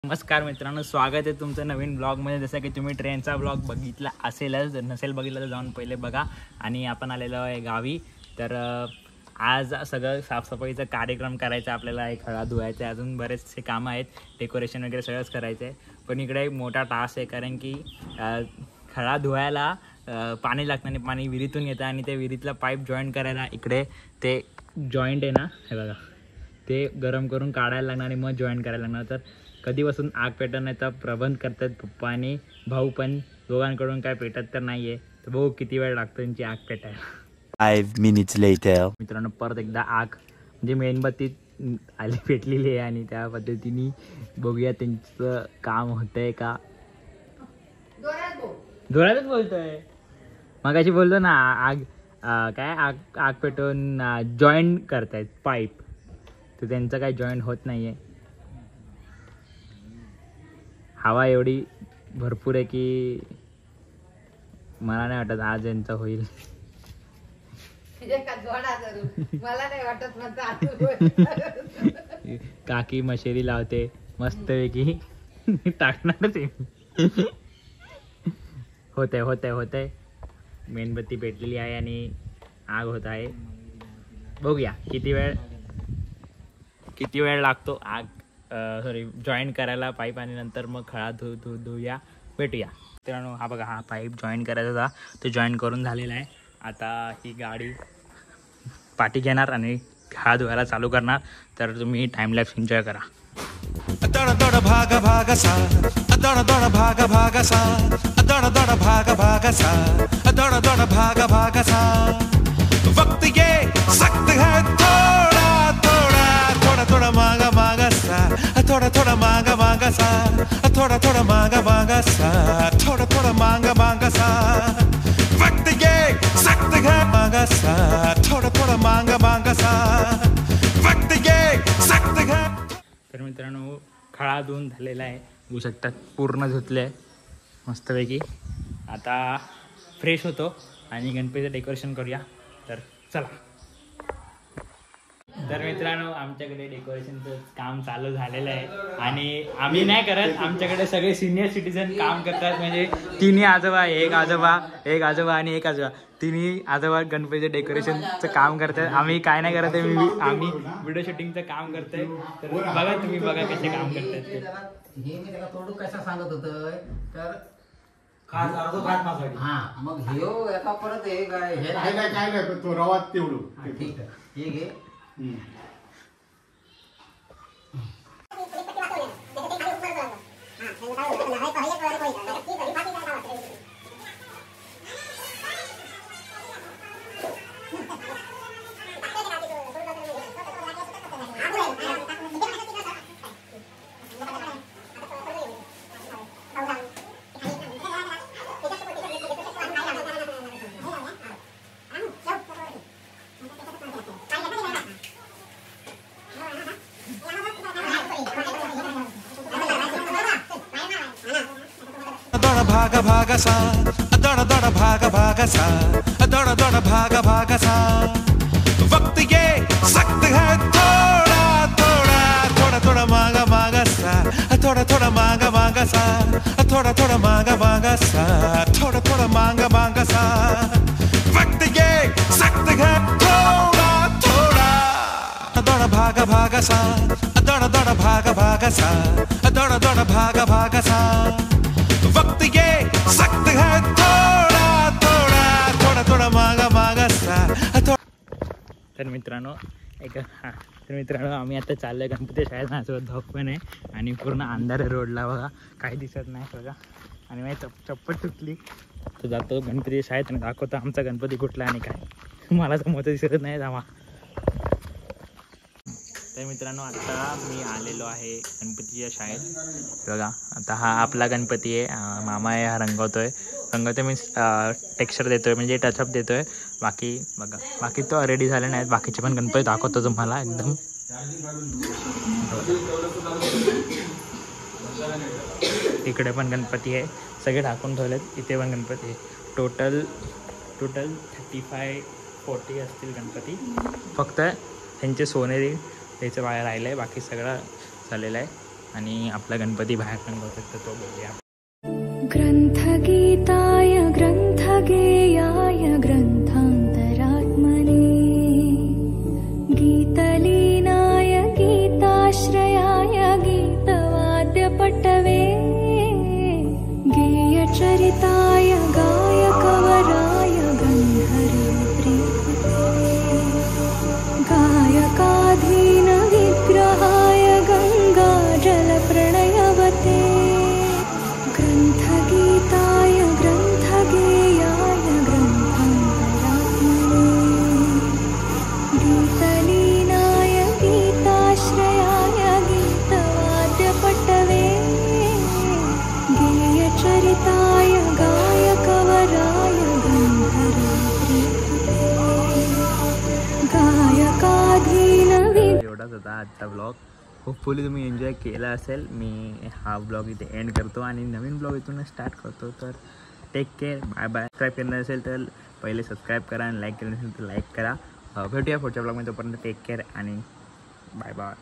नमस्कार मित्रांनो, स्वागत आहे तुमचं नवीन ब्लॉगमध्ये. जसं की तुम्ही ट्रेनचा ब्लॉग बघितला असेलच, नसेल बघितला तर जाऊन पहिले बघा. आणि आपण आलेलो आहे गावी. तर आज सगळं साफसफाईचा कार्यक्रम करायचा आपल्याला, एक खळा धुवायचा आहे, अजून बरेचसे कामं आहेत, डेकोरेशन वगैरे सगळंच करायचं आहे. पण इकडे एक मोठा टास्क आहे, कारण की खळा धुवायला पाणी लागतं आणि पाणी विहिरीतून येतं आणि ते विहिरीतला पाईप जॉईंट करायला इकडे ते जॉईंट आहे ना, हे बघा, ते गरम करून काढायला लागणार आणि मग जॉईंट करायला लागणार. तर कधीपासून आग पेटवण्याचा प्रबंध करतात पप्पा आणि भाऊ, पण दोघांकडून काय पेटत तर नाही आहे. तर बघू किती वेळ लागतो त्यांची आग पेटायला. 5 minutes later. मित्रांनो, परत एकदा आग म्हणजे मेणबत्ती आली पेटलेली आहे आणि त्या पद्धतीने बघूया त्यांचं काम होतंय का. जोरातच बोलतोय, मगाशी बोलतो ना आग काय आग पेटवून जॉईंट करतायत पाईप, तर त्यांचं काय जॉईंट होत नाही आहे. हवा एवढी भरपूर आहे की मला नाही वाटत आज यांचं होईल. मला नाही वाटत. काकी मशेरी लावते मस्तपैकी टाकणारच आहे. होतंय मेणबत्ती पेटलेली आहे आणि आग होत आहे. बघूया किती वेळ लागतो आग जॉईन करायला पाईप, आणि नंतर मग खळा धुया भेटूया. मित्रांनो, हा बघा, हा पाईप जॉईन करायचा होता, तो जॉईन करून झालेला आहे. आता ही गाडी पाठी घेणार आणि खळा धुवायला चालू करणार. तर तुम्ही टाइमलॅप्स एन्जॉय करा. दण दण भाग भाग सा, दण दण भाग भाग सा, दण दण भाग भाग सा, दण दण भाग भाग सा. वक्त ये सख्त है, थोड़ा थोड़ा थोड़ा थोड़ा मांगा मांगा सा, थोड़ा थोड़ा मांगा मांगा सा, थोड़ा थोड़ा मांगा मांगा सा, थोड़ा थोड़ा मांगा मांगा सा. वक्त ये सख्त है, मांगा सा, थोड़ा थोड़ा मांगा मांगा सा. वक्त ये सख्त है. तर मित्रांनो, खळा धुवून झालेला आहे, बघू शकतात, पूर्ण धुतले मस्तपैकी. आता फ्रेश होतो आणि गणपतीचं डेकोरेशन करूया. तर चला. तर मित्रांनो, आमच्याकडे डेकोरेशनचं काम चालू झालेलं आहे आणि आम्ही नाही करत, आमच्याकडे सगळे सिनियर सिटीजन काम करतात. म्हणजे तिन्ही आजोबा, एक आजोबा आणि एक आजोबा, तिन्ही आजोबा गणपतीचं डेकोरेशनचं काम करतात. आम्ही काय नाही करत आहे, आम्ही व्हिडिओ शूटिंगचं काम करतोय. तर बघा, तुम्ही बघा कसे काम करतात ते. हे मी त्याला थोडं कसं सांगत होतं तर मग हे एका परत हे काय काय तो रवात तेवढं ठीक आहे, हे घे. भाग भाग सा, दण दण भाग भाग सा, दण दण भाग भाग सा. वक्त ये सख्त है, थोड़ा थोड़ा थोड़ा थोड़ा मांगा मांगा सा, थोड़ा थोड़ा मांगा मांगा सा, थोड़ा थोड़ा मांगा मांगा सा, थोड़ा थोड़ा मांगा मांगा सा. वक्त ये सख्त है, थोड़ा थोड़ा दण भाग भाग सा, दण दण भाग भाग सा, दण दण भाग भाग सा. वक्त ये सख्त है, थोड़ा थोड़ा थोड़ा थोड़ा मांगा मांगा सा. तर मित्रांनो, आम्ही आता चाललोय गणपती शाळेत. माझ्यासोबत भाऊ पण आहे आणि पूर्ण अंधार रोडला बघा, काही दिसत नाही बघा. आणि माझी चप्पल तुटली. तर जातो गणपती शाळेत आणि दाखवतो आमचा गणपती कुठला आणि काय. मला तर मोठं दिसत नाही जावा. तर मित्रांनो, आता मी आलेलो आहे गणपतीच्या शाळेत. बघा, आता हा आपला गणपती आहे, मामा आहे, हा रंगवतोय मीन्स टेक्स्चर देतोय, म्हणजे टचअप देतोय. बाकी तो रेडी झाले नाहीत. बाकीचे पण गणपती दाखवतो तुम्हाला एकदम. इकडे पण गणपती आहे, सगळे ढाकून ठेवलेत. इथे पण गणपती आहे. टोटल 35-40 असतील गणपती. फक्त त्यांचे सोनेरी त्याचं बाहेर राहिलं आहे, बाकी सगळं झालेलं आहे. आणि आपला गणपती बाहेर पण बघत तो बघूया. ग्रन्थगीताय ग्रन्थगेयाय ग्रन्थान्तरात्मने गीतलीनाय गीताश्रयाय गीतवाद्यपटवे गेयचरिताय गायकवराय गन्धर्वप्रीतये गायकाधीनविग्रहाय गङ्गाजलप्रणयवते ग्रन्थगीताय ग्रन्थगेयाय ग्रन्थान्तरात्मने गीतलीनाय गीताश्रयाय गीतवाद्यपटवे गेयचरिताय गायकवराय गन्धर्वप्रीतये गायकाधीनवि एवढाच होता आजचा ब्लॉग. होपफुली तुम्ही एन्जॉय केला असेल. मी हा ब्लॉग इथे एंड करतो आणि नवीन ब्लॉग इथून स्टार्ट करतो. तर take care, bye bye. Subscribe केलं नसेल तर पहिले सबस्क्राईब करा आणि लाईक केलं नसेल तर लाईक करा. भेटूया पुढच्या ब्लॉगमध्ये. तोपर्यंत टेक केअर आणि बाय बाय.